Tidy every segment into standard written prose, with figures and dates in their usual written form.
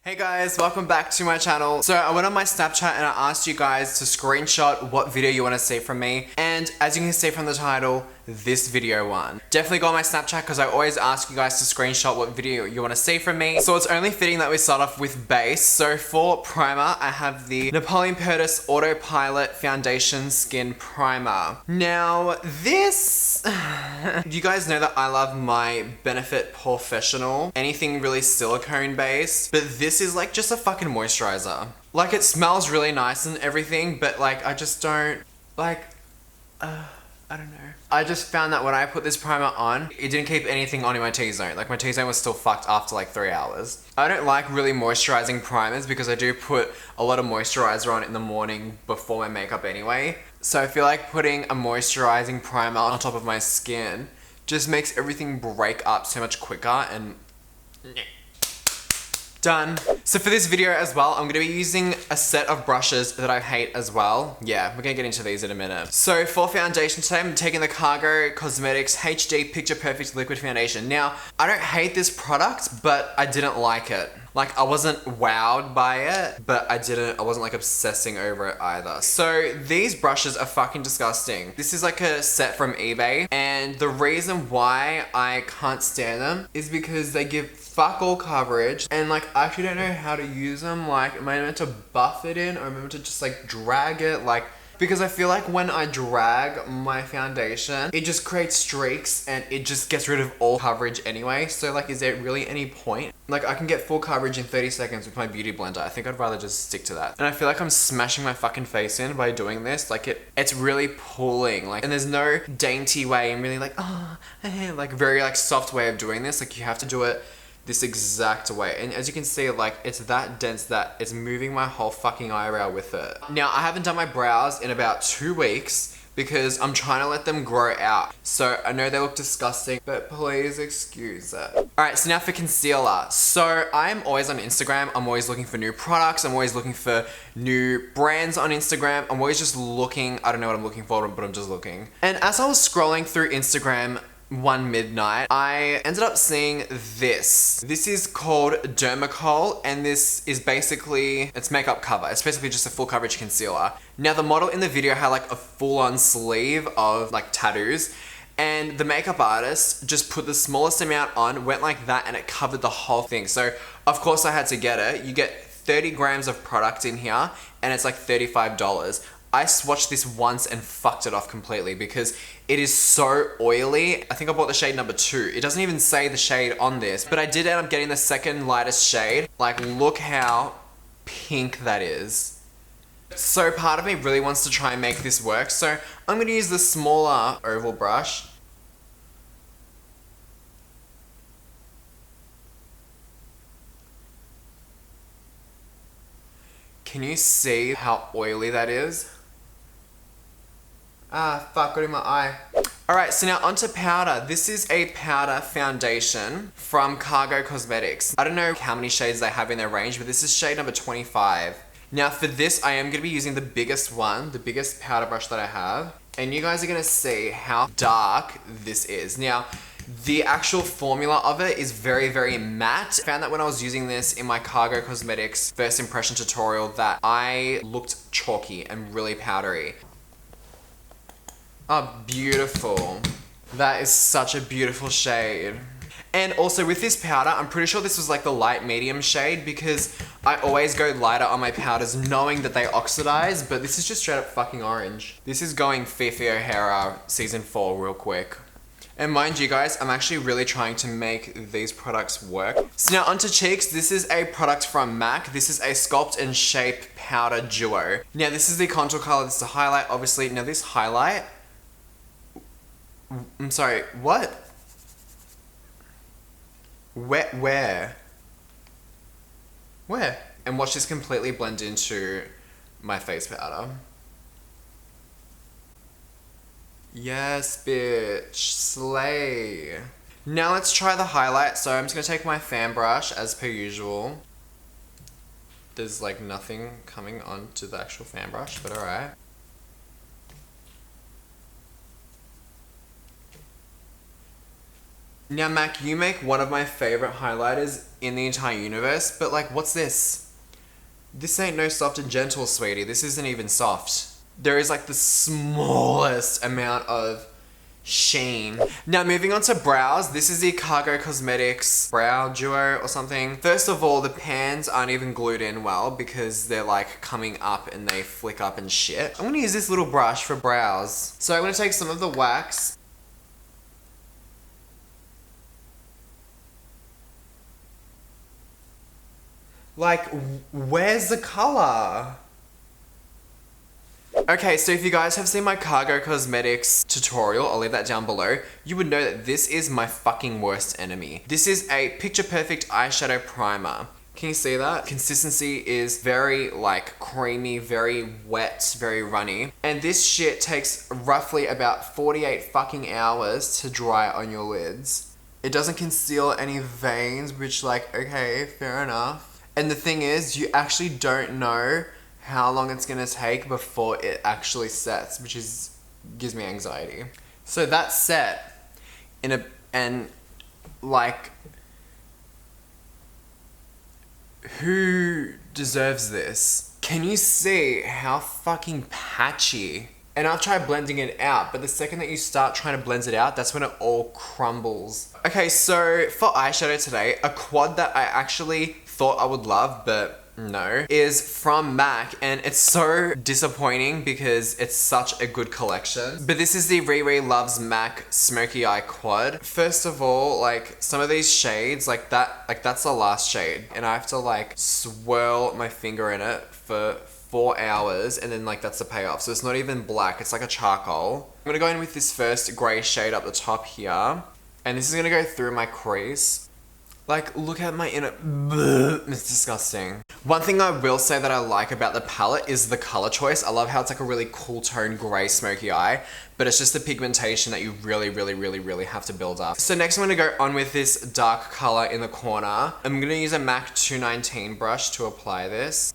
Hey guys, welcome back to my channel. So I went on my Snapchat and I asked you guys to screenshot what video you want to see from me. And as you can see from the title, this video won. Definitely go on my Snapchat because I always ask you guys to screenshot what video you want to see from me. So it's only fitting that we start off with base. So for primer, I have the Napoleon Perdis Autopilot Foundation Skin Primer. Now this, you guys know that I love my Benefit Professional, anything really silicone based, but this is like just a fucking moisturizer. Like it smells really nice and everything, but like I just don't, like, I don't know. I just found that when I put this primer on, it didn't keep anything on in my T-zone. Like my T-zone was still fucked after like 3 hours. I don't like really moisturizing primers because I do put a lot of moisturizer on in the morning before my makeup anyway. So I feel like putting a moisturizing primer on top of my skin just makes everything break up so much quicker and done. So for this video as well, I'm gonna be using a set of brushes that I hate as well. Yeah, we're gonna get into these in a minute. So for foundation today, I'm taking the Cargo Cosmetics HD Picture Perfect Liquid Foundation. Now, I don't hate this product, but I didn't like it. Like I wasn't wowed by it, but I wasn't like obsessing over it either. So these brushes are fucking disgusting. This is like a set from eBay, and the reason why I can't stand them is because they give fuck all coverage, and like I actually don't know how to use them. Like am I meant to buff it in or am I meant to just like drag it? Like, because I feel like when I drag my foundation, it just creates streaks and it just gets rid of all coverage anyway. So like, is there really any point? Like I can get full coverage in 30 seconds with my beauty blender. I think I'd rather just stick to that. And I feel like I'm smashing my fucking face in by doing this. Like it's really pulling, like, and there's no dainty way and really like, like very like soft way of doing this. Like you have to do it this exact way, and as you can see, like it's that dense that it's moving my whole fucking eyebrow with it. Now I haven't done my brows in about 2 weeks because I'm trying to let them grow out. So I know they look disgusting, but please excuse it. Alright, so now for concealer. So I'm always on Instagram, I'm always looking for new products, I'm always looking for new brands on Instagram, I'm always just looking, I don't know what I'm looking for, but I'm just looking. And as I was scrolling through Instagram one midnight, I ended up seeing this. This is called Dermacol, and this is basically, it's makeup cover. It's basically just a full coverage concealer. Now the model in the video had like a full-on sleeve of like tattoos, and the makeup artist just put the smallest amount on, went like that, and it covered the whole thing. So of course I had to get it. You get 30 grams of product in here, and it's like $35. I swatched this once and fucked it off completely because it is so oily. I think I bought the shade number 2. It doesn't even say the shade on this, but I did end up getting the second lightest shade. Like, look how pink that is. So part of me really wants to try and make this work. So I'm gonna use the smaller oval brush. Can you see how oily that is? Ah, fuck, got in my eye. Alright, so now onto powder. This is a powder foundation from Cargo Cosmetics. I don't know how many shades they have in their range, but this is shade number 25. Now for this, I am going to be using the biggest one, the biggest powder brush that I have. And you guys are going to see how dark this is. Now, the actual formula of it is very, very matte. I found that when I was using this in my Cargo Cosmetics first impression tutorial that I looked chalky and really powdery. Oh, beautiful. That is such a beautiful shade. And also with this powder, I'm pretty sure this was like the light medium shade because I always go lighter on my powders knowing that they oxidize, but this is just straight up fucking orange. This is going Fifi O'Hara season 4 real quick. And mind you guys, I'm actually really trying to make these products work. So now onto cheeks, this is a product from MAC. This is a Sculpt and Shape Powder Duo. Now this is the contour color, this is the highlight, obviously. Now this highlight, I'm sorry, what? Where? And watch this completely blend into my face powder. Yes, bitch, slay. Now let's try the highlight. So I'm just gonna take my fan brush as per usual. There's like nothing coming onto the actual fan brush, but alright. Now, Mac, you make one of my favorite highlighters in the entire universe, but like, what's this? This ain't no soft and gentle, sweetie. This isn't even soft. There is like the smallest amount of sheen. Now, moving on to brows. This is the Cargo Cosmetics Brow Duo or something. First of all, the pans aren't even glued in well because they're like coming up and they flick up and shit. I'm gonna use this little brush for brows. So I'm gonna take some of the wax. Like, where's the color? Okay, so if you guys have seen my Cargo Cosmetics tutorial, I'll leave that down below, you would know that this is my fucking worst enemy. This is a Picture Perfect eyeshadow primer. Can you see that? Consistency is very like creamy, very wet, very runny. And this shit takes roughly about 48 fucking hours to dry on your lids. It doesn't conceal any veins, which like, okay, fair enough. And the thing is, you actually don't know how long it's gonna take before it actually sets, which gives me anxiety. So that's set and like, who deserves this? Can you see how fucking patchy? And I've tried blending it out, but the second that you start trying to blend it out, that's when it all crumbles. Okay, so for eyeshadow today, a quad that I actually thought I would love, but no, is from MAC, and it's so disappointing because it's such a good collection. But this is the Riri Loves MAC Smoky Eye Quad. First of all, like some of these shades, that's the last shade, and I have to like swirl my finger in it for 4 hours, and then like that's the payoff. So it's not even black, it's like a charcoal. I'm gonna go in with this first grey shade up the top here, and this is gonna go through my crease. Like, look at my inner, it's disgusting. One thing I will say that I like about the palette is the color choice. I love how it's like a really cool tone grey smoky eye, but it's just the pigmentation that you really have to build up. So next I'm gonna go on with this dark color in the corner. I'm gonna use a MAC 219 brush to apply this.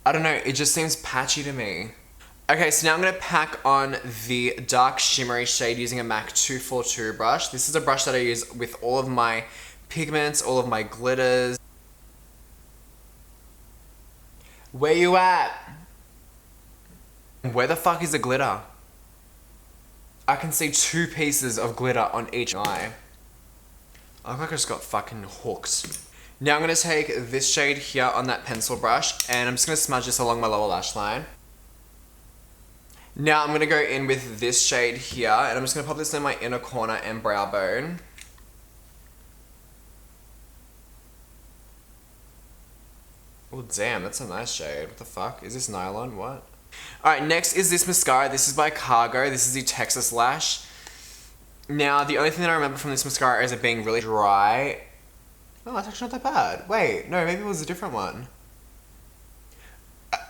I don't know, it just seems patchy to me. Okay, so now I'm gonna pack on the dark shimmery shade using a MAC 242 brush. This is a brush that I use with all of my pigments, all of my glitters. Where you at? Where the fuck is the glitter? I can see 2 pieces of glitter on each eye. I look like I just got fucking hooked. Now I'm gonna take this shade here on that pencil brush, and I'm just gonna smudge this along my lower lash line. Now I'm gonna go in with this shade here, and I'm just gonna pop this in my inner corner and brow bone. Oh damn, that's a nice shade. What the fuck? Is this nylon? What? Alright, next is this mascara. This is by Cargo. This is the Texas Lash. Now, the only thing that I remember from this mascara is it being really dry. Oh, it's actually not that bad. Wait, no, maybe it was a different one.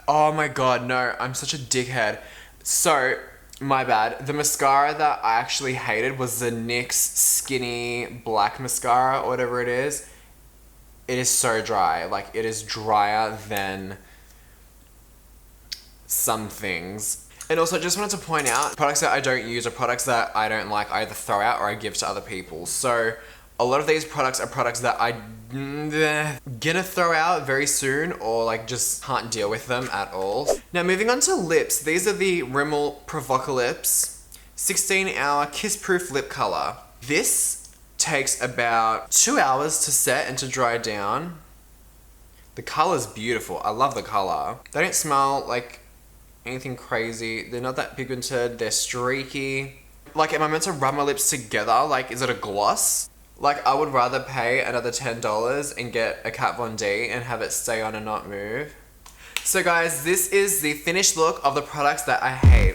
Oh my god, no, I'm such a dickhead. So, my bad. The mascara that I actually hated was the NYX Skinny Black Mascara, or whatever it is. It is so dry. Like, it is drier than some things. And also, I just wanted to point out, products that I don't use are products that I don't like, I either throw out or I give to other people. So, a lot of these products are products that I'm gonna throw out very soon, or like just can't deal with them at all. Now moving on to lips, these are the Rimmel Provocalips 16-hour kiss-proof lip color. This takes about 2 hours to set and to dry down. The color's beautiful, I love the color. They don't smell like anything crazy, they're not that pigmented, they're streaky. Like, am I meant to rub my lips together? Like, is it a gloss? Like, I would rather pay another $10 and get a Kat Von D and have it stay on and not move. So guys, this is the finished look of the products that I hate.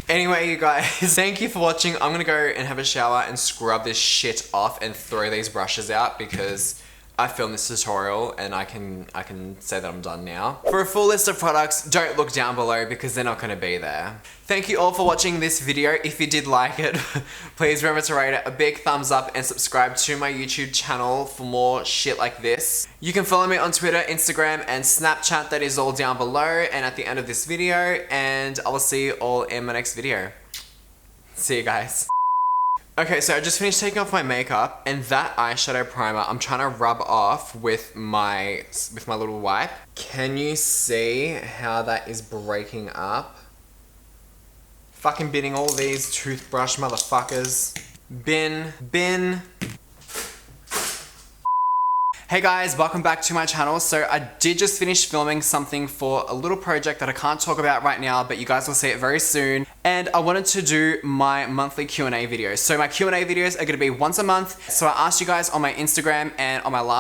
Anyway, you guys, thank you for watching. I'm gonna go and have a shower and scrub this shit off and throw these brushes out because I filmed this tutorial and I can say that I'm done now. For a full list of products, don't look down below because they're not gonna be there. Thank you all for watching this video. If you did like it, please remember to rate it a big thumbs up and subscribe to my YouTube channel for more shit like this. You can follow me on Twitter, Instagram, and Snapchat. That is all down below and at the end of this video, and I will see you all in my next video. See you guys. Okay, so I just finished taking off my makeup, and that eyeshadow primer I'm trying to rub off with my little wipe. Can you see how that is breaking up? Fucking binning all these toothbrush motherfuckers. Bin. Hey guys, welcome back to my channel. So I did just finish filming something for a little project that I can't talk about right now, but you guys will see it very soon. And I wanted to do my monthly Q&A videos. So my Q&A videos are gonna be once a month. So I asked you guys on my Instagram and on my last